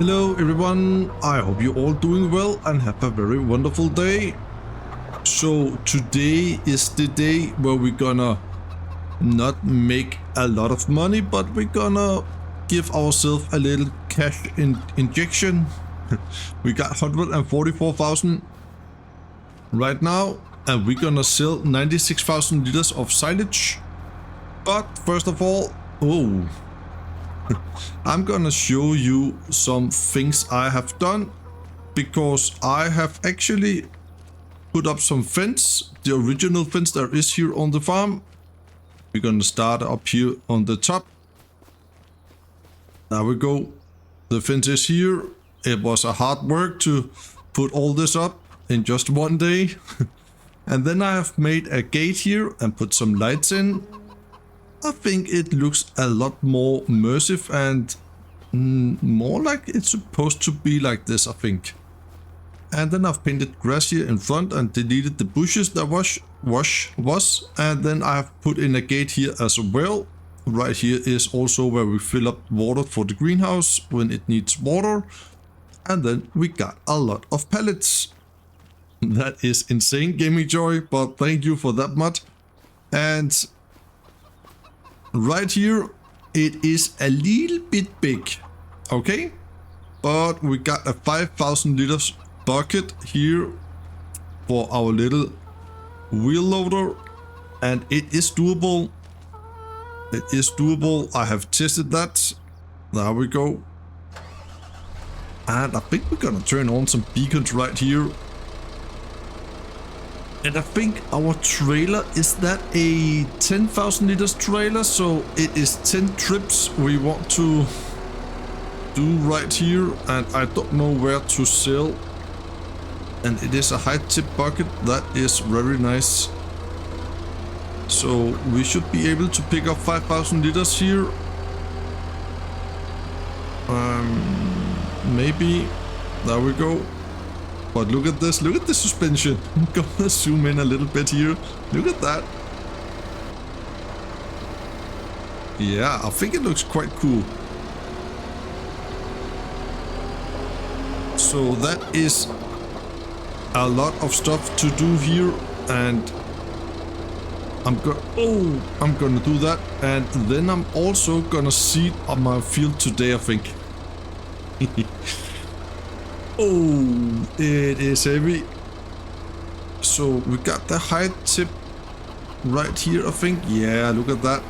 Hello everyone, I hope you're all doing well and have a very wonderful day. So today is the day where we're gonna not make a lot of money, but we're gonna give ourselves a little cash injection. We got 144,000 right now and we're gonna sell 96,000 liters of silage. But first of all, I'm gonna show you some things I have done, because I have actually put up some fence, the original fence there is here on the farm. We're gonna start up here on the top. There we go. The fence is here. It was a hard work to put all this up in just one day. And then I have made a gate here and put some lights in. I think it looks a lot more immersive and more like it's supposed to be like this, I think. And then I've painted grass here in front and deleted the bushes that was. And then I have put in a gate here as well. Right here is also where we fill up water for the greenhouse when it needs water. And then we got a lot of pallets. That is insane, Gaming Joy, but thank you for that much. And right here, it is a little bit big, okay? But we got a 5,000 liters bucket here for our little wheel loader, and it is doable. It is doable. I have tested that. There we go. And I think we're gonna turn on some beacons right here. And I think our trailer, is that a 10,000 liters trailer? So it is 10 trips we want to do right here. And I don't know where to sell. And it is a high tip bucket. That is very nice. So we should be able to pick up 5,000 liters here. Maybe. There we go. But look at this, look at the suspension. I'm gonna zoom in a little bit here. Look at that. Yeah, I think it looks quite cool. So that is a lot of stuff to do here, and I'm gonna do that, and then I'm also gonna seed on my field today, I think. Oh, it is heavy. So we got the high tip right here, I think. Yeah, look at that.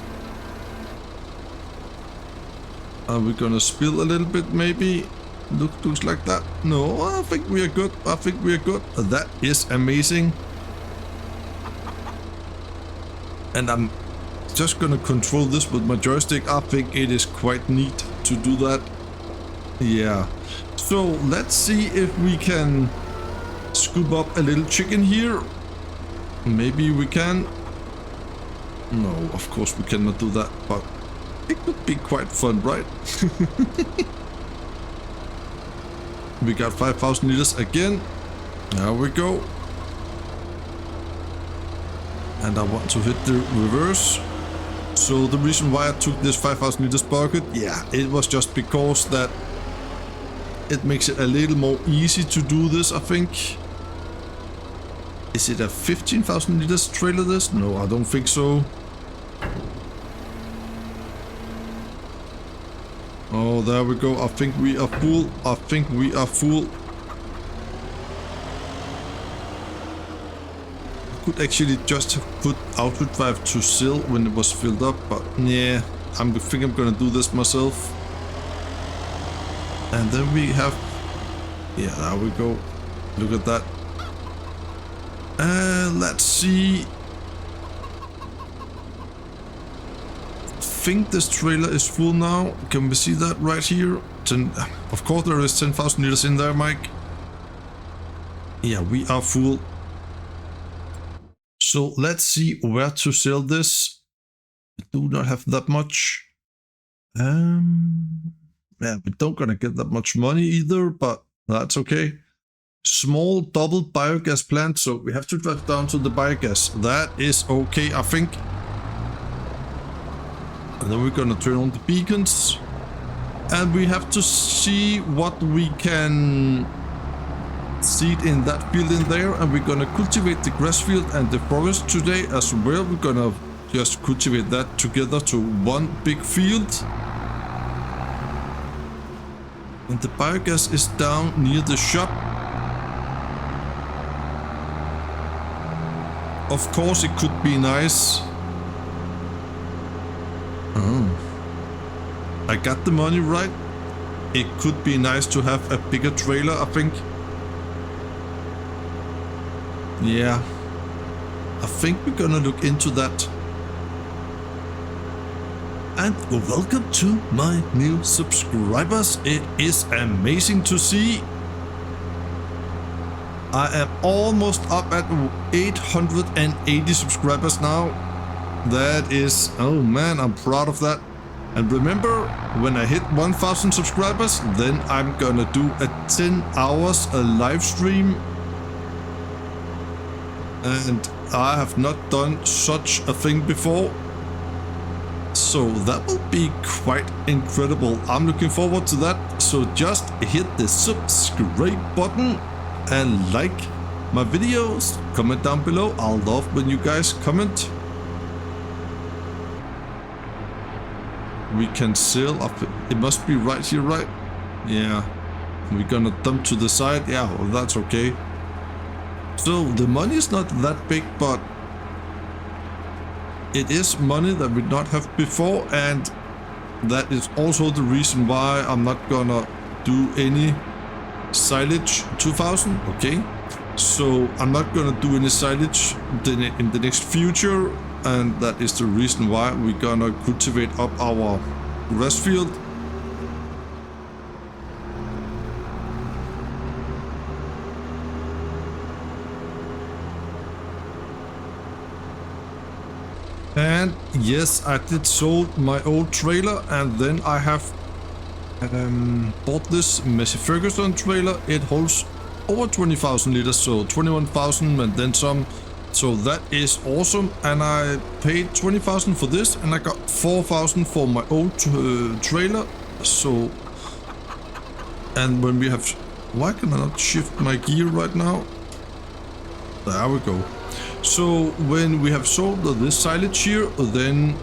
Are we gonna spill a little bit maybe? Looks like that. No, I think we are good. I think we are good. That is amazing. And I'm just gonna control this with my joystick. I think it is quite neat to do that. Yeah. So let's see if we can scoop up a little chicken here. Maybe we can. No, of course we cannot do that, but it could be quite fun, right? We got 5,000 liters again. There we go. And I want to hit the reverse. So the reason why I took this 5,000 liters bucket, yeah, it was just because that it makes it a little more easy to do this, I think. Is it a 15,000 liters trailer this? No, I don't think so. Oh, there we go. I think we are full. I think we are full. I could actually just have put output drive to sell when it was filled up, but yeah, I think I'm gonna do this myself. And then we have, yeah, there we go. Look at that. Let's see. I think this trailer is full now. Can we see that right here? Of course there is 10,000 liters in there, Mike. Yeah, we are full. So let's see where to sell this. I do not have that much. Yeah, we don't gonna get that much money either, but that's okay. Small double biogas plant, so we have to drive down to the biogas. That is okay, I think. And then we're gonna turn on the beacons. And we have to see what we can seed in that field in there, and we're gonna cultivate the grass field and the forest today as well. We're gonna just cultivate that together to one big field. And the biogas is down near the shop. Of course, it could be nice. Oh, I got the money right. It could be nice to have a bigger trailer, I think. Yeah, I think we're gonna look into that. And welcome to my new subscribers. It is amazing to see. I am almost up at 880 subscribers now. That is, oh man, I'm proud of that. And remember, when I hit 1000 subscribers, then I'm gonna do a 10 hours live stream. And I have not done such a thing before. So that will be quite incredible. I'm looking forward to that. So just hit the subscribe button and like my videos. Comment down below. I'll love when you guys comment. We can sell up. It must be right here, right? Yeah. We're gonna dump to the side. Yeah, well, that's okay. So the money is not that big, but it is money that we not have before, and that is also the reason why I'm not gonna do any silage 2000. Okay, so I'm not gonna do any silage in the next future, and that is the reason why we're gonna cultivate up our grass field. And yes, I did sold my old trailer, and then I have bought this Massey Ferguson trailer. It holds over 20,000 liters, so 21,000 and then some. So that is awesome. And I paid 20,000 for this, and I got 4,000 for my old trailer. So, and when we have, why can I not shift my gear right now? There we go. So when we have sold this silage here, then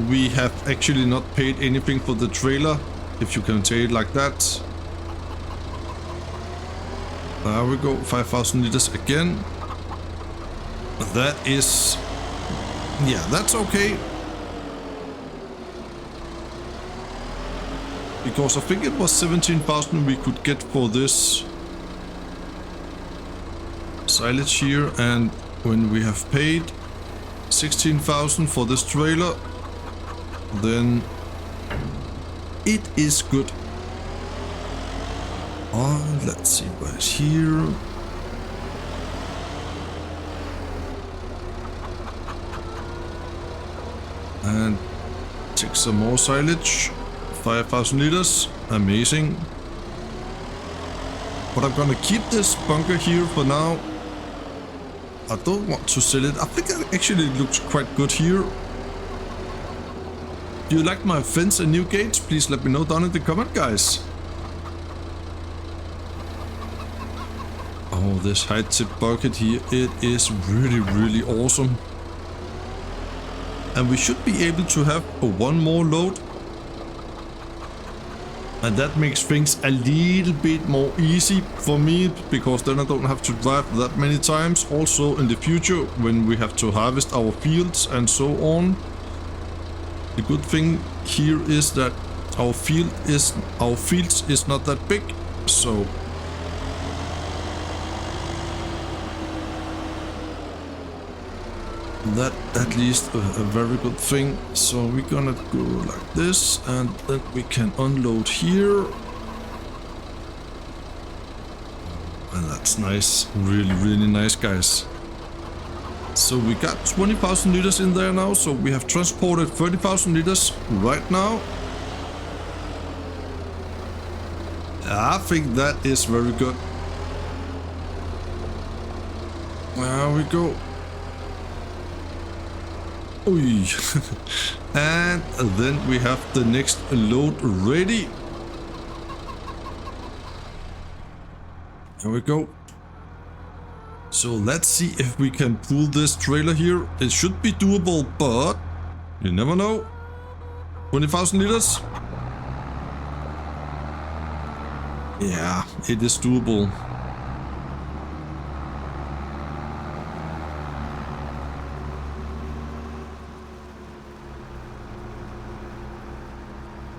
we have actually not paid anything for the trailer, if you can say it like that. There we go, 5,000 liters again. That is, yeah, that's okay. Because I think it was 17,000 we could get for this silage here, and when we have paid 16,000 for this trailer, then it is good. Let's see what's here. And take some more silage. 5,000 liters, amazing. But I'm gonna keep this bunker here for now. I don't want to sell it. I think it actually looks quite good here. Do you like my fence and new gates? Please let me know down in the comment, guys. Oh, this height tip bucket here, it is really, really awesome. And we should be able to have one more load. And that makes things a little bit more easy for me, because then I don't have to drive that many times. Also in the future, when we have to harvest our fields and so on. The good thing here is that our fields is not that big, so that at least a very good thing. So we're gonna go like this, and then we can unload here, and that's nice, really nice, guys. So we got 20,000 liters in there now, so we have transported 30,000 liters right now. I think that is very good. There we go. Oy. And then we have the next load ready. Here we go. So let's see if we can pull this trailer here. It should be doable, but you never know. 20,000 liters. Yeah, it is doable.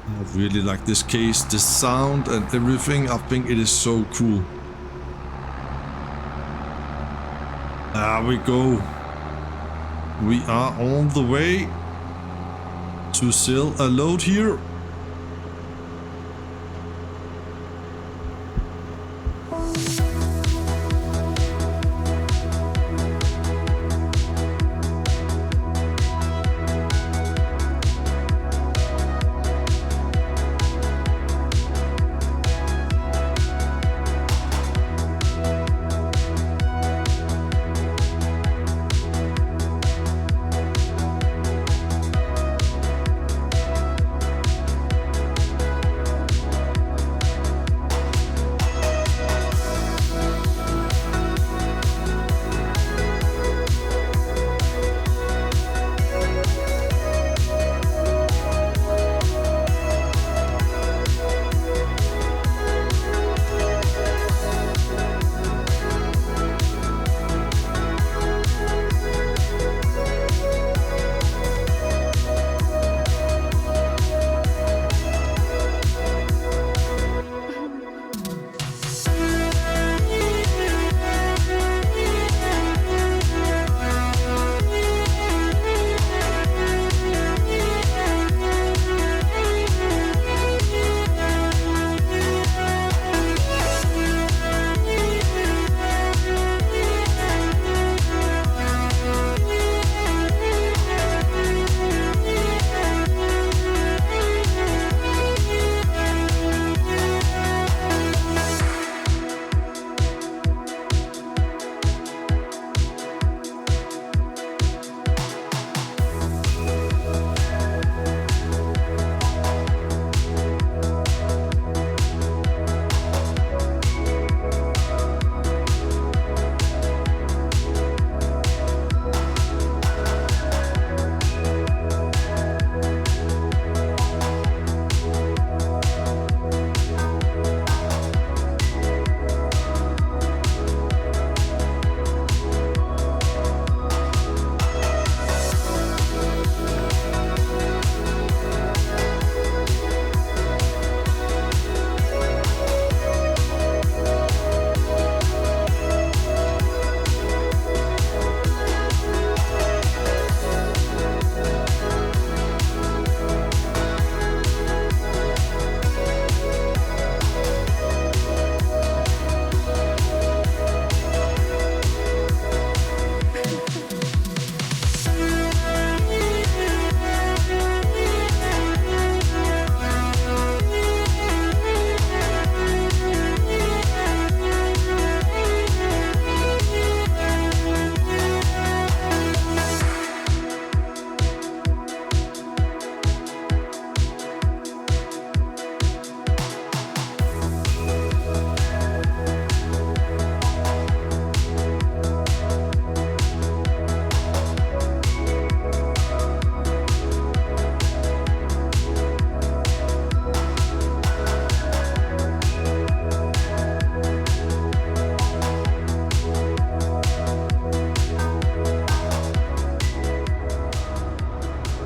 I really like this case, the sound and everything. I think it is so cool. There we go. We are on the way to sell a load here.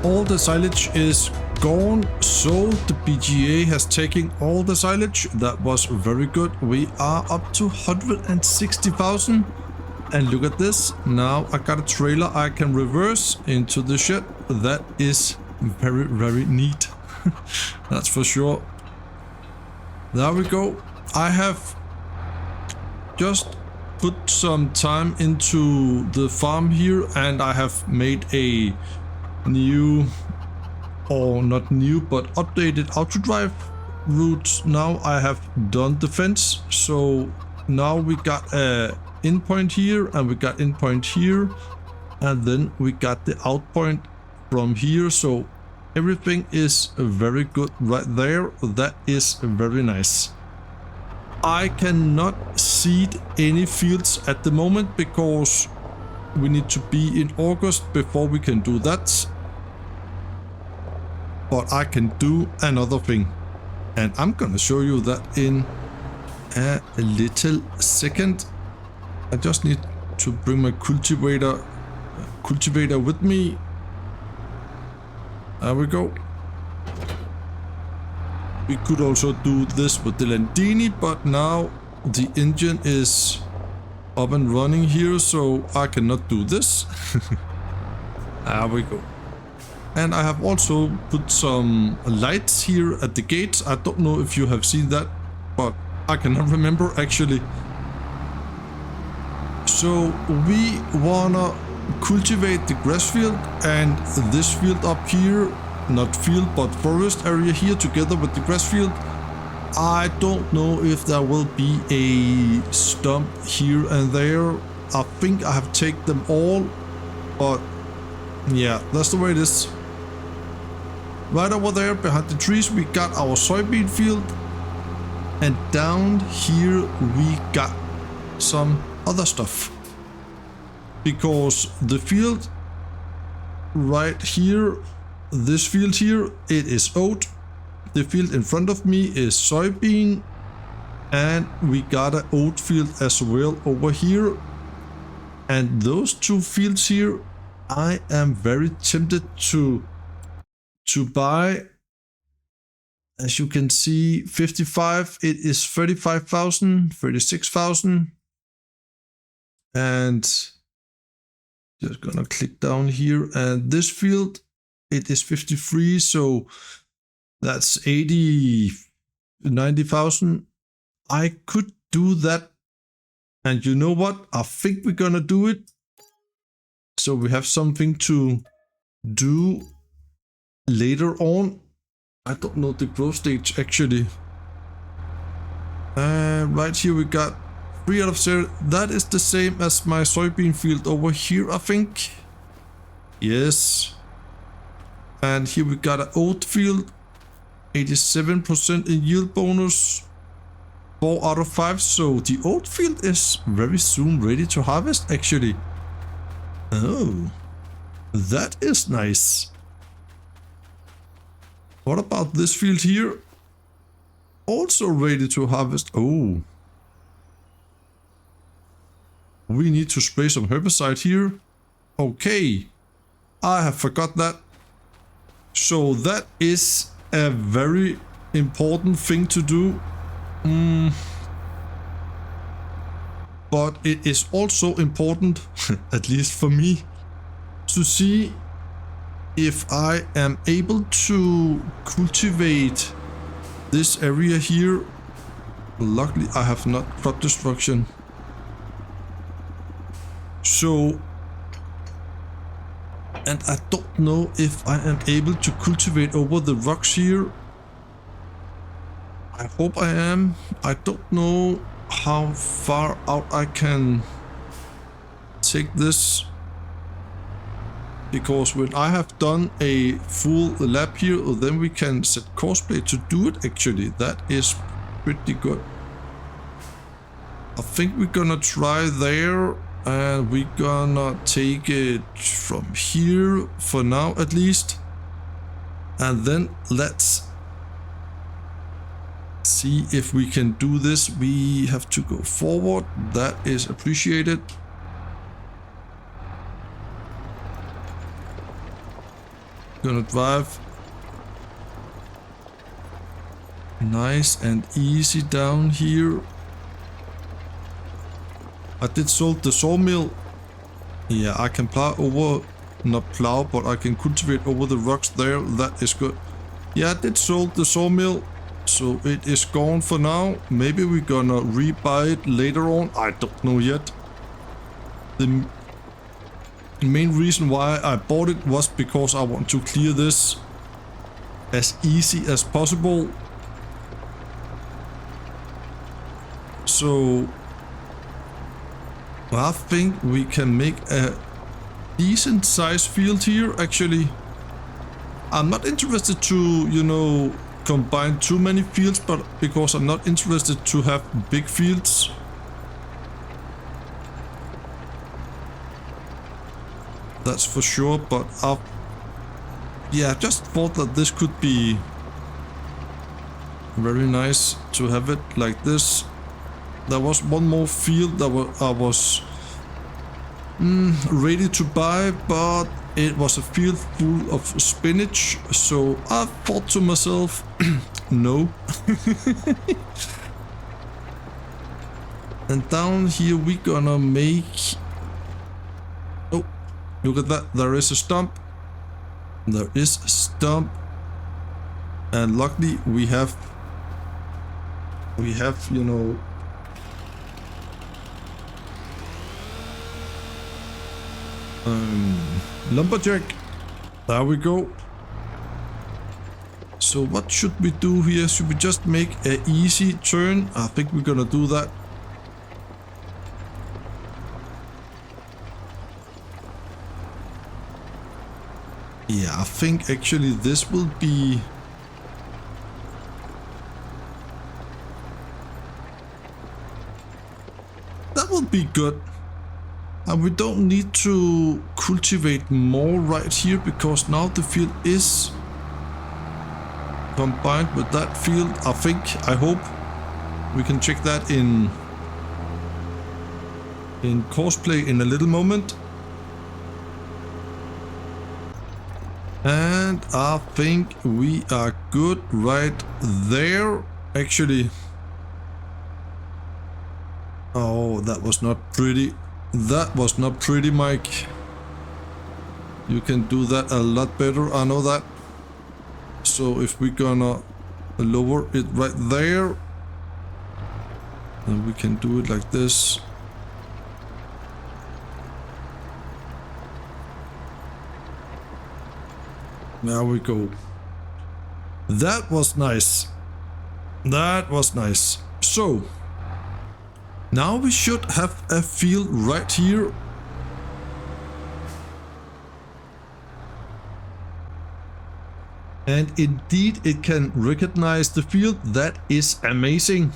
all the silage is gone, so the BGA has taken all the silage. That was very good. We are up to 160,000. And look at this. Now I got a trailer I can reverse into the shed. That is very, very neat. That's for sure. There we go. I have just put some time into the farm here, and I have made a new, or not new, but updated auto drive route. Now I have done the fence, so now we got a in point here, and we got in point here, and then we got the out point from here, so everything is very good right there. That is very nice. I cannot seed any fields at the moment because we need to be in August before we can do that. But I can do another thing, and I'm gonna show you that in a little second. I just need to bring my cultivator with me. There we go. We could also do this with the Landini, but now the engine is up and running here, so I cannot do this. There we go. And I have also put some lights here at the gates. I don't know if you have seen that, but I cannot remember actually. So we wanna cultivate the grass field and this field up here, not field but forest area here together with the grass field. I don't know if there will be a stump here and there. I think I have taken them all, but yeah, that's the way it is. Right over there behind the trees we got our soybean field, and down here we got some other stuff. Because the field right here, this field here, it is oat. The field in front of me is soybean, and we got an oat field as well over here. And those two fields here, I am very tempted to buy. As you can see, 55, it is 35,000, 36,000. And just gonna click down here, and this field, it is 53, so that's 80, 90,000. I could do that. And you know what? I think we're gonna do it. So we have something to do later on. I don't know the growth stage actually. Right here we got 3 out of 0. That is the same as my soybean field over here, I think. Yes. And here we got an oat field. 87% in yield bonus. 4 out of 5. So the oat field is very soon ready to harvest actually. Oh, that is nice. What about this field here? Also ready to harvest. Oh. We need to spray some herbicide here. Okay. I have forgot that. So that is a very important thing to do. But it is also important, at least for me, to see if I am able to cultivate this area here. Luckily I have not crop destruction. So, and I don't know if I am able to cultivate over the rocks here. I hope I am. I don't know how far out I can take this, because when I have done a full lap here, then we can set cosplay to do it actually. That is pretty good. I think we're gonna try there, and we're gonna take it from here for now at least. And then let's see if we can do this. We have to go forward. That is appreciated. Gonna drive nice and easy down here. I did sold the sawmill. Yeah, I can plow over, not plow, but I can cultivate over the rocks there. That is good. Yeah, I did sold the sawmill, so it is gone for now. Maybe we're gonna rebuy it later on. I don't know yet. The main reason why I bought it was because I want to clear this as easy as possible. So I think we can make a decent size field here actually. I'm not interested to, you know, combine too many fields, but because I'm not interested to have big fields. That's for sure, but yeah, I just thought that this could be very nice to have it like this. There was one more field that I was ready to buy, but it was a field full of spinach, so I thought to myself, no. And down here we gonna make... Oh, look at that, there is a stump. There is a stump. And luckily we have, you know, lumberjack. There we go. So what should we do here? Should we just make an easy turn? I think we're gonna do that. Yeah, I think actually this will be... That will be good. And we don't need to cultivate more right here, because now the field is combined with that field. I think, I hope we can check that in cosplay in a little moment. And I think we are good right there. Actually, oh, that was not pretty. That was not pretty, Mike. You can do that a lot better, I know that. So if we're gonna lower it right there, then we can do it like this. There we go. That was nice. That was nice. So now we should have a field right here. And indeed it can recognize the field. That is amazing.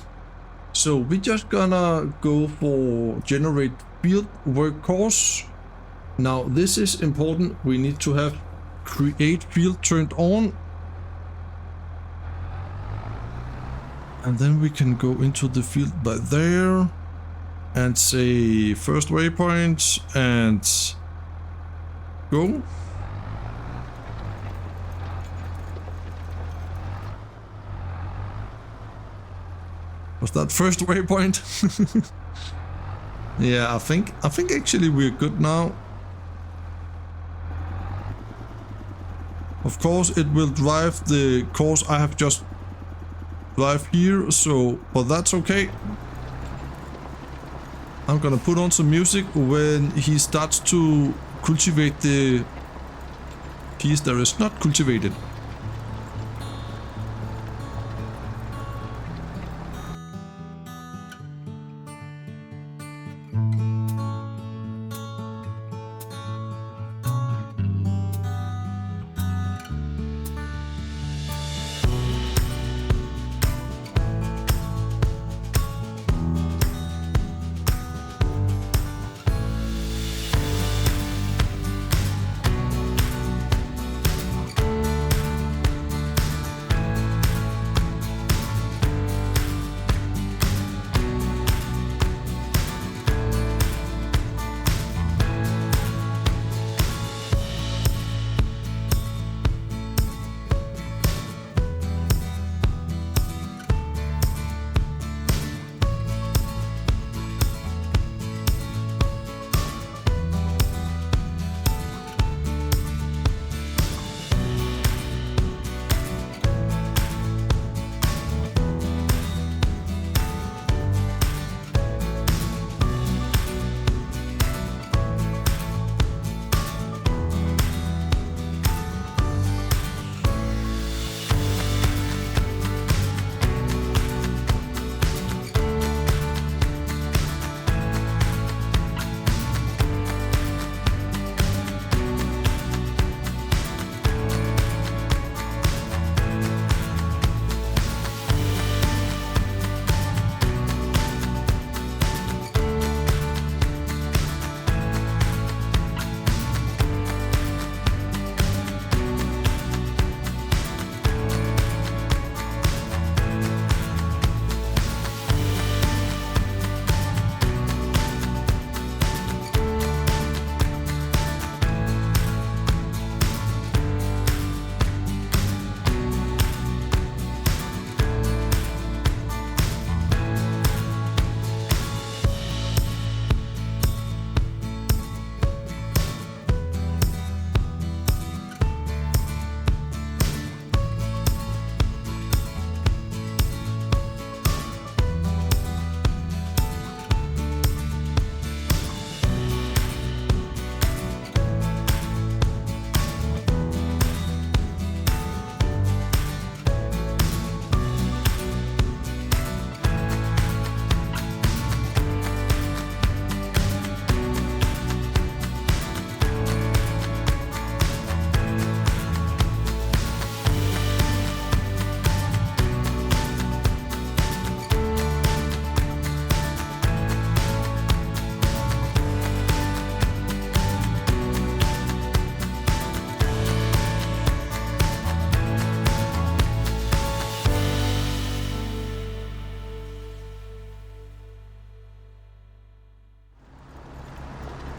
So we're just gonna go for generate field work course. Now this is important. We need to have create field turned on. And then we can go into the field by there and say first waypoint and go. Was that first waypoint? Yeah, I think actually we're good now. Of course it will drive the course I have just drive here, so but that's okay. I'm gonna put on some music when he starts to cultivate the piece that is not cultivated.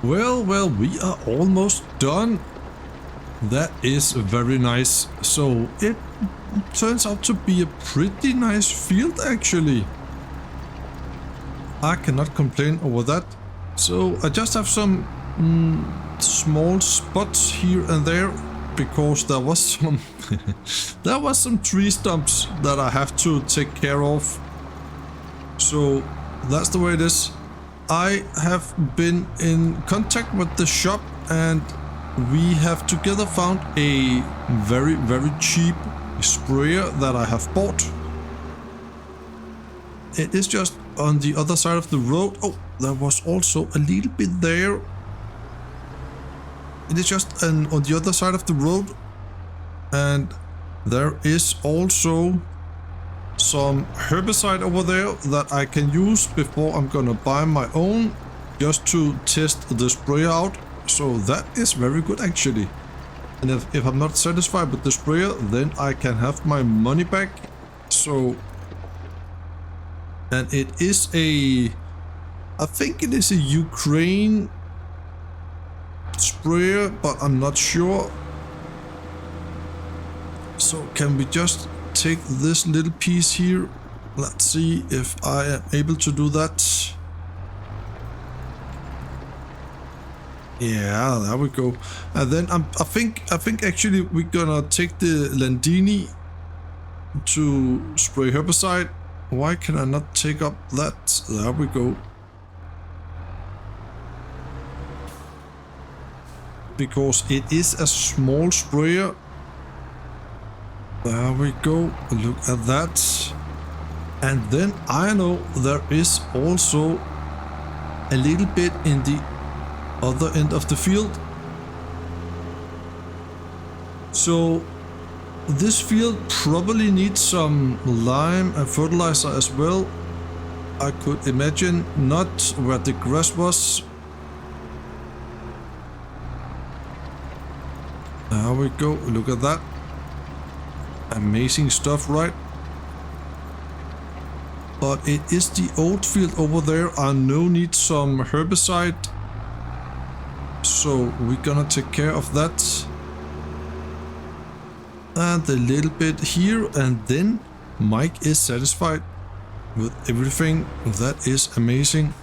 Well, we are almost done. That is very nice. So it turns out to be a pretty nice field actually. I cannot complain over that. So I just have some small spots here and there because there was some there was some tree stumps that I have to take care of. So that's the way it is. I have been in contact with the shop and we have together found a very cheap sprayer that I have bought. It is just on the other side of the road. Oh, there was also a little bit there. It is just on the other side of the road, and there is also some herbicide over there that I can use before I'm gonna buy my own, just to test the sprayer out. So that is very good actually. And if I'm not satisfied with the sprayer, then I can have my money back. So, and it is I think it is a Ukraine sprayer, but I'm not sure. So can we just take this little piece here? Let's see if I am able to do that. Yeah, there we go. And then I think actually we're gonna take the Landini to spray herbicide. Why can I not take up that? There we go. Because it is a small sprayer. There we go. Look at that. And then I know there is also a little bit in the other end of the field. So this field probably needs some lime and fertilizer as well. I could imagine not where the grass was. There we go, look at that. Amazing stuff, right? But it is the old field over there. I know need some herbicide. So we're gonna take care of that. And a little bit here, and then Mike is satisfied with everything. That is amazing.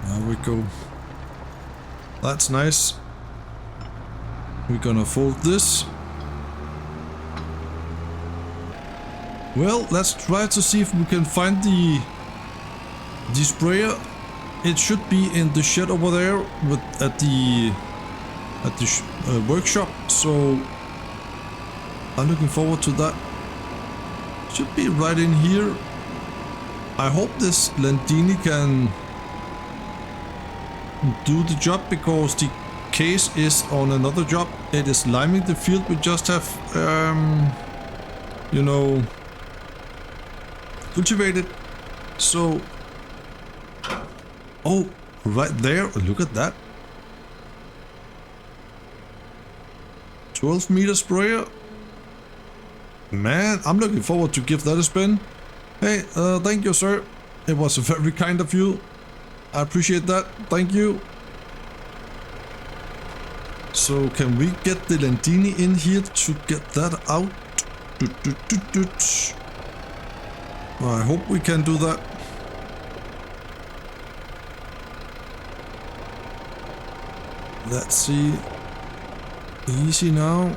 There we go. That's nice. We're gonna fold this. Well, let's try to see if we can find the sprayer. It should be in the shed over there at the workshop. So I'm looking forward to that. Should be right in here. I hope this Landini can do the job because the case is on another job. It is liming the field. We just have, you know, cultivated. So, oh, right there. Look at that. 12-meter sprayer. Man, I'm looking forward to give that a spin. Hey, thank you, sir. It was very kind of you. I appreciate that. Thank you. So can we get the Landini in here to get that out? I hope we can do that. Let's see. Easy now.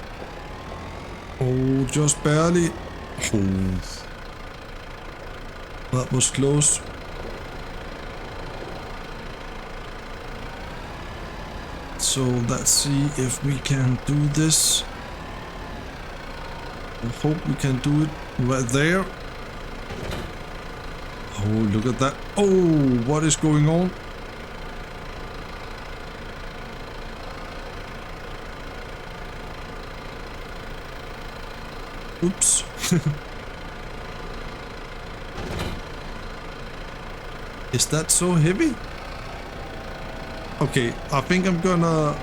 Oh, just barely. Oh. That was close. So let's see if we can do this. I hope we can do it right there. Oh, look at that. Oh, what is going on? Oops. Is that so heavy? Okay, I think I'm gonna...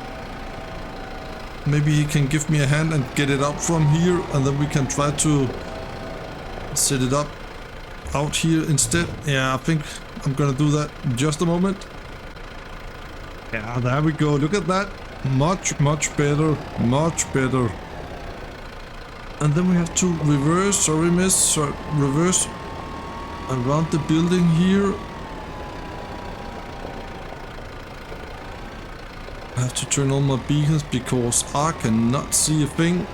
Maybe he can give me a hand and get it up from here, and then we can try to set it up. out here instead. Yeah, I think I'm gonna do that in just a moment. Yeah, there we go. Look at that. Much better. Much better. And then we have to reverse. Sorry, miss. So reverse around the building here. I have to turn on my beacons because I cannot see a thing.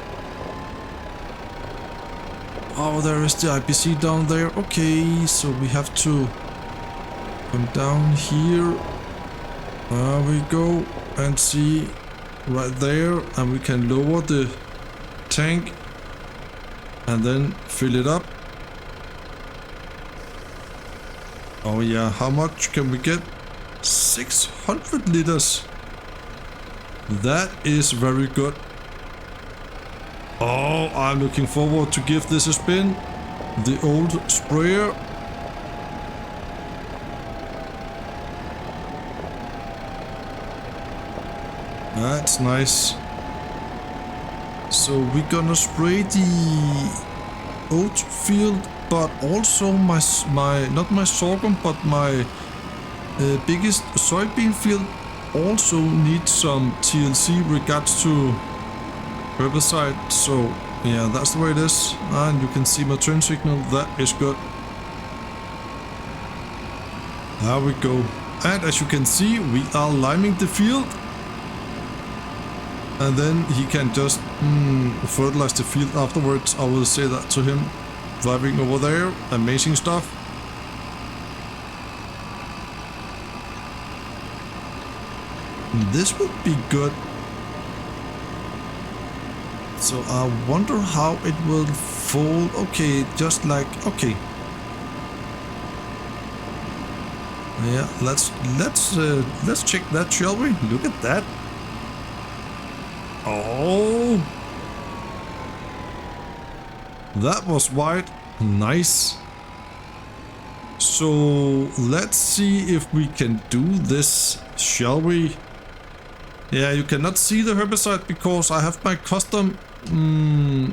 Oh, there is the IPC down there. Okay, so we have to come down here. There we go. And see right there. And we can lower the tank. And then fill it up. Oh yeah, how much can we get? 600 liters. That is very good. Oh, I'm looking forward to give this a spin. The old sprayer. That's nice. So we're gonna spray the oat field, but also not my sorghum, but my biggest soybean field also needs some TLC regards to herbicide. So yeah, that's the way it is. And you can see my turn signal. That is good. There we go. And as you can see, we are liming the field. And then he can just fertilize the field afterwards. I will say that to him. Driving over there. Amazing stuff. This would be good. So I wonder how it will fall. Okay, just like, okay. Yeah, let's check that, shall we? Look at that. Oh, that was wide. Nice. So let's see if we can do this, shall we? Yeah, you cannot see the herbicide because I have my custom...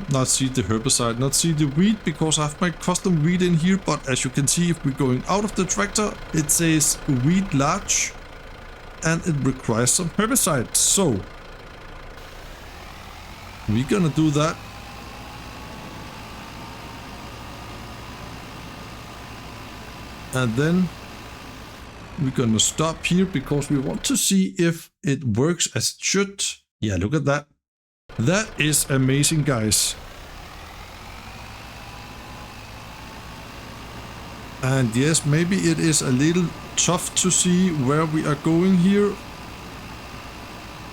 not see the herbicide, not see the weed because I have my custom weed in here. But as you can see, if we're going out of the tractor, it says weed large and it requires some herbicide. So we're gonna do that. And then we're gonna stop here because we want to see if it works as it should. Yeah, look at that. That is amazing, guys. And yes, maybe it is a little tough to see where we are going here.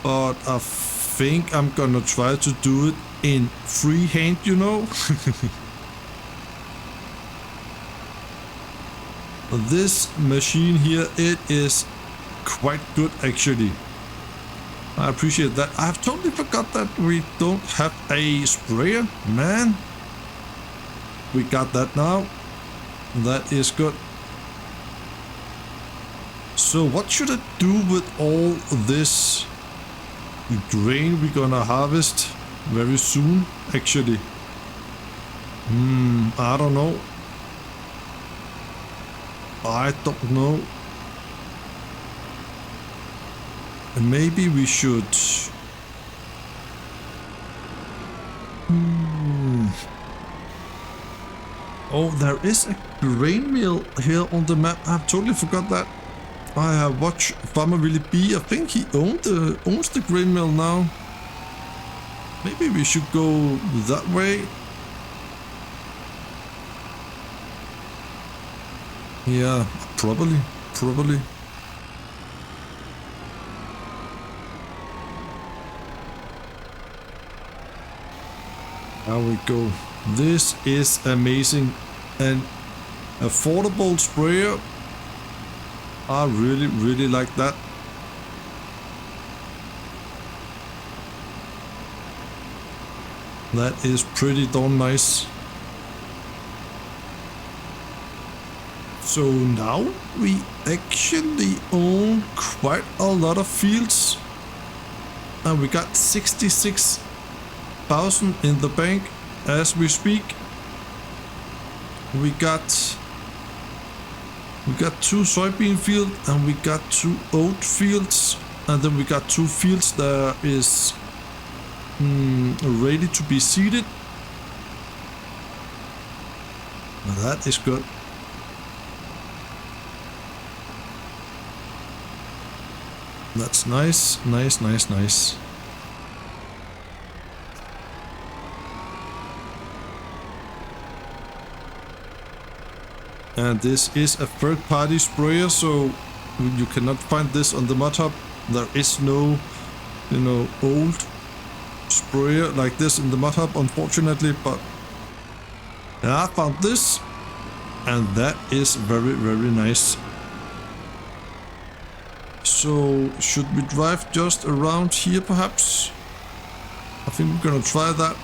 But I think I'm gonna try to do it in freehand, you know. This machine here, it is quite good actually. I appreciate that. I've totally forgot that we don't have a sprayer, man. We got that now. That is good. So what should I do with all this grain we're gonna harvest very soon actually? I don't know. I don't know. Maybe we should... Oh, there is a grain mill here on the map. I've totally forgot that. I have watched Farmer Willy B. I think he owns the grain mill now. Maybe we should go that way. Yeah, probably. There we go. This is amazing. An affordable sprayer. I really like that. That is pretty darn nice. So now we actually own quite a lot of fields. And we got 66,000 in the bank as we speak. We got We got 2 soybean fields and we got 2 oat fields. And then we got 2 fields that is ready to be seeded. Now that is good. That's nice, nice, nice, nice. And this is a third-party sprayer, so you cannot find this on the mod hub. There is no, old sprayer like this in the mod hub, unfortunately. But I found this, and that is very, very nice. So should we drive just around here, perhaps? I think we're gonna try that.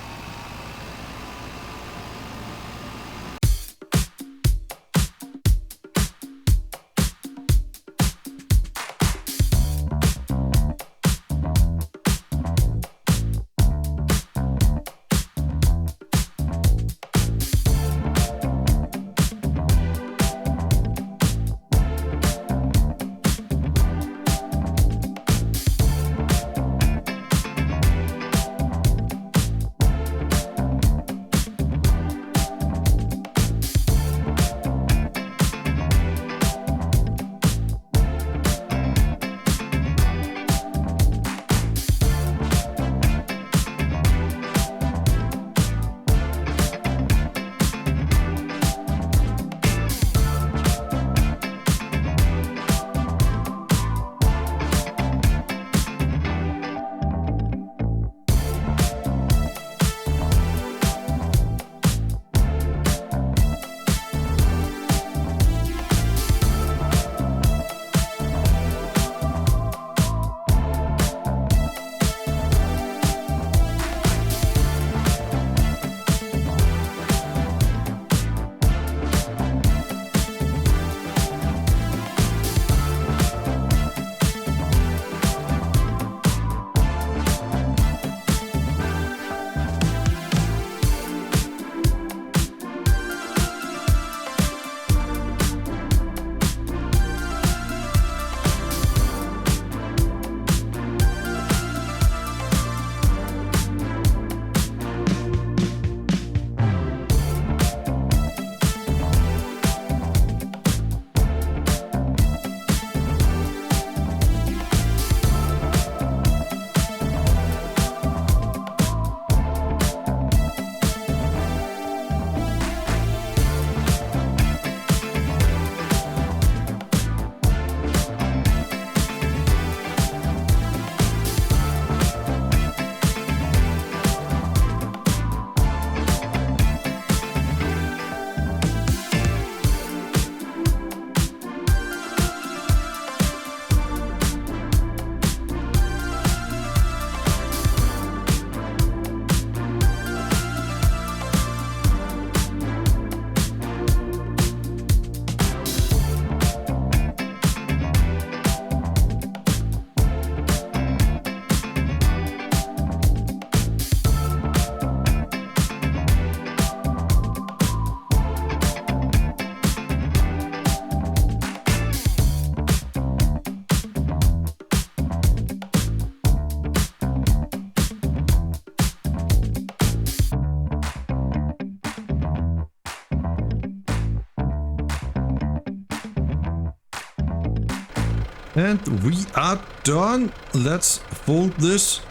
And we are done. Let's fold this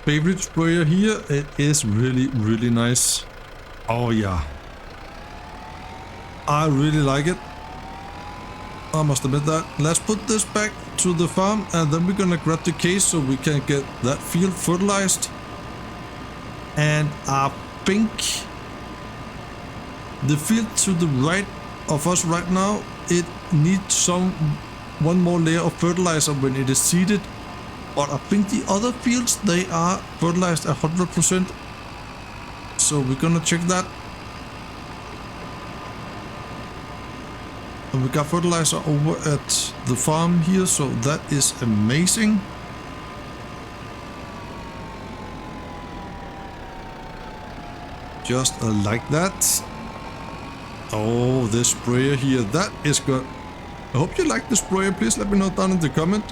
favorite sprayer here. It is really, really nice. Oh yeah. I really like it. I must admit that. Let's put this back to the farm and then we're gonna grab the case so we can get that field fertilized. And I think the field to the right of us right now, it needs one more layer of fertilizer when it is seeded. But I think the other fields, they are fertilized 100%. So we're gonna check that. And we got fertilizer over at the farm here, so that is amazing. Just like that. Oh, this sprayer here, that is good. I hope you like the sprayer. Please let me know down in the comment.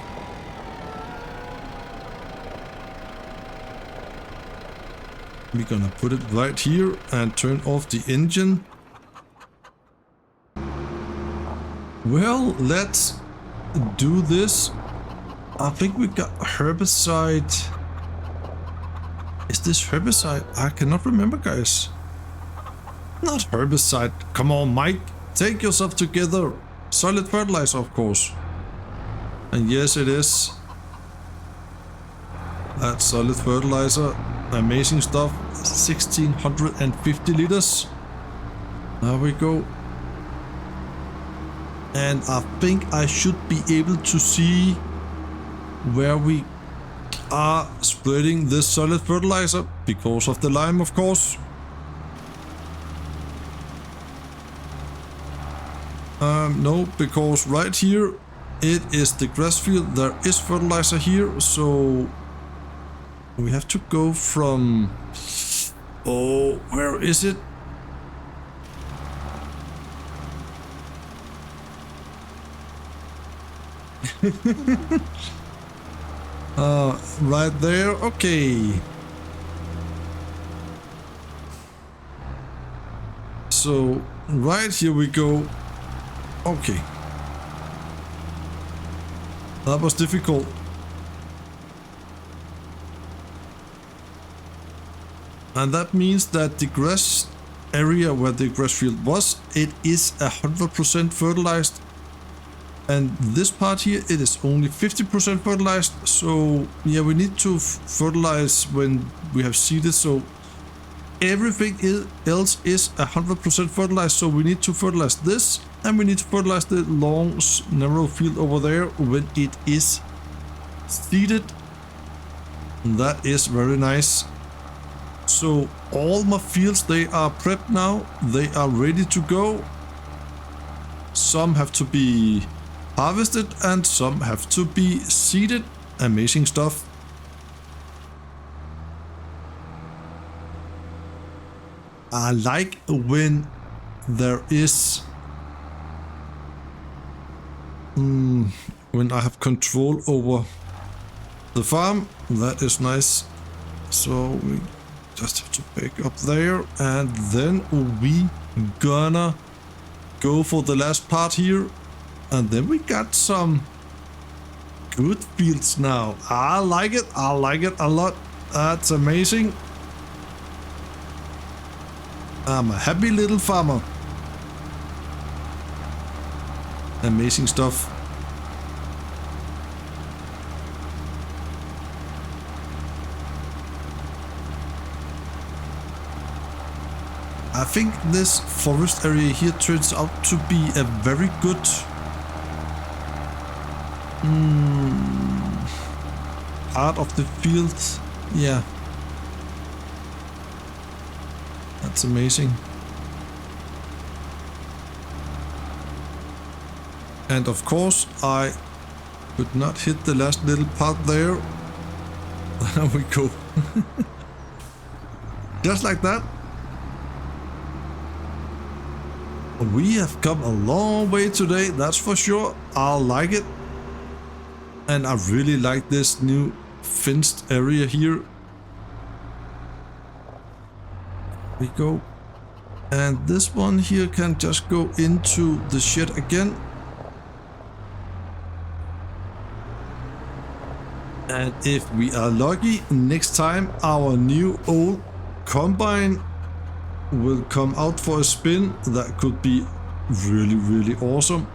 We're gonna put it right here and turn off the engine. Well, let's do this. I think we got herbicide. Is this herbicide? I cannot remember, guys. Not herbicide. Come on, Mike. Take yourself together. Solid fertilizer, of course. And yes, it is. That's solid fertilizer. Amazing stuff. 1650 liters. There we go. And I think I should be able to see where we are spreading this solid fertilizer because of the lime, of course. No, because right here it is the grass field. There is fertilizer here, so we have to go from... Oh, where is it? Right there. Okay. So right here we go. Okay. That was difficult. And that means that the grass area where the grass field was, it is 100% fertilized. And this part here, it is only 50% fertilized. So yeah, we need to fertilize when we have seeded. So everything else is 100% fertilized. So we need to fertilize this, and we need to fertilize the long, narrow field over there when it is seeded. That is very nice. So all my fields, they are prepped now. They are ready to go. Some have to be harvested and some have to be seeded. Amazing stuff. I like when there is when I have control over the farm. That is nice. So we just have to back up there, and then we gonna go for the last part here. And then we got some good fields now. I like it. I like it a lot. That's amazing. I'm a happy little farmer. Amazing stuff. I think this forest area here turns out to be a very good part of the field. Yeah, that's amazing. And of course I could not hit the last little part there. There we go. Just like that. We have come a long way today, that's for sure. I like it. And I really like this new fenced area here. We go. And this one here can just go into the shed again. And if we are lucky, next time our new old combine will come out for a spin. That could be really, really awesome.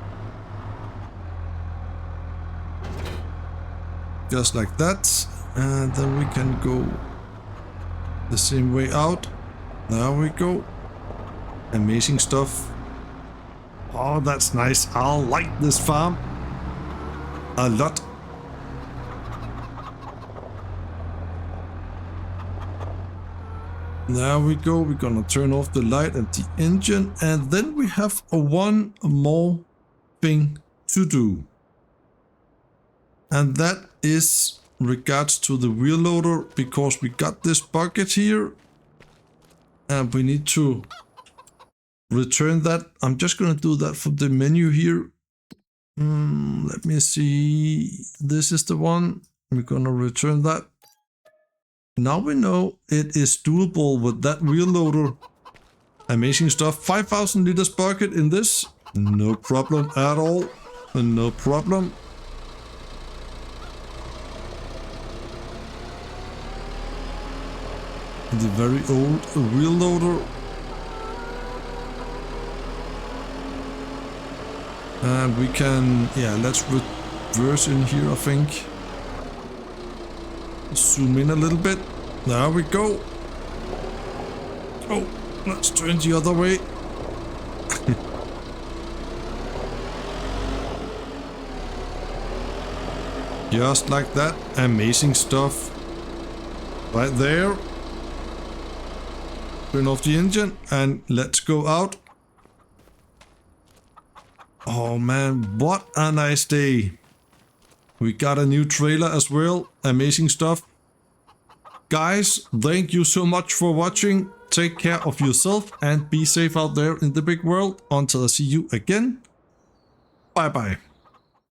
Just like that. And then we can go the same way out. There we go. Amazing stuff. Oh, that's nice. I like this farm a lot. There we go. We're gonna turn off the light and the engine, and then we have one more thing to do, and that is regards to the wheel loader, because we got this bucket here and we need to return that. I'm just gonna do that from the menu here. Let me see. This is the one. We're gonna return that. Now we know it is doable with that wheel loader. Amazing stuff. 5,000 liters bucket in this. No problem at all. No problem. The very old wheel loader. And we can, yeah, let's reverse in here, I think. Zoom in a little bit. There we go. Oh, let's turn the other way. Just like that. Amazing stuff. Right there. Turn off the engine and let's go out. Oh man, what a nice day. We got a new trailer as well. Amazing stuff. Guys, thank you so much for watching. Take care of yourself and be safe out there in the big world. Until I see you again. Bye bye.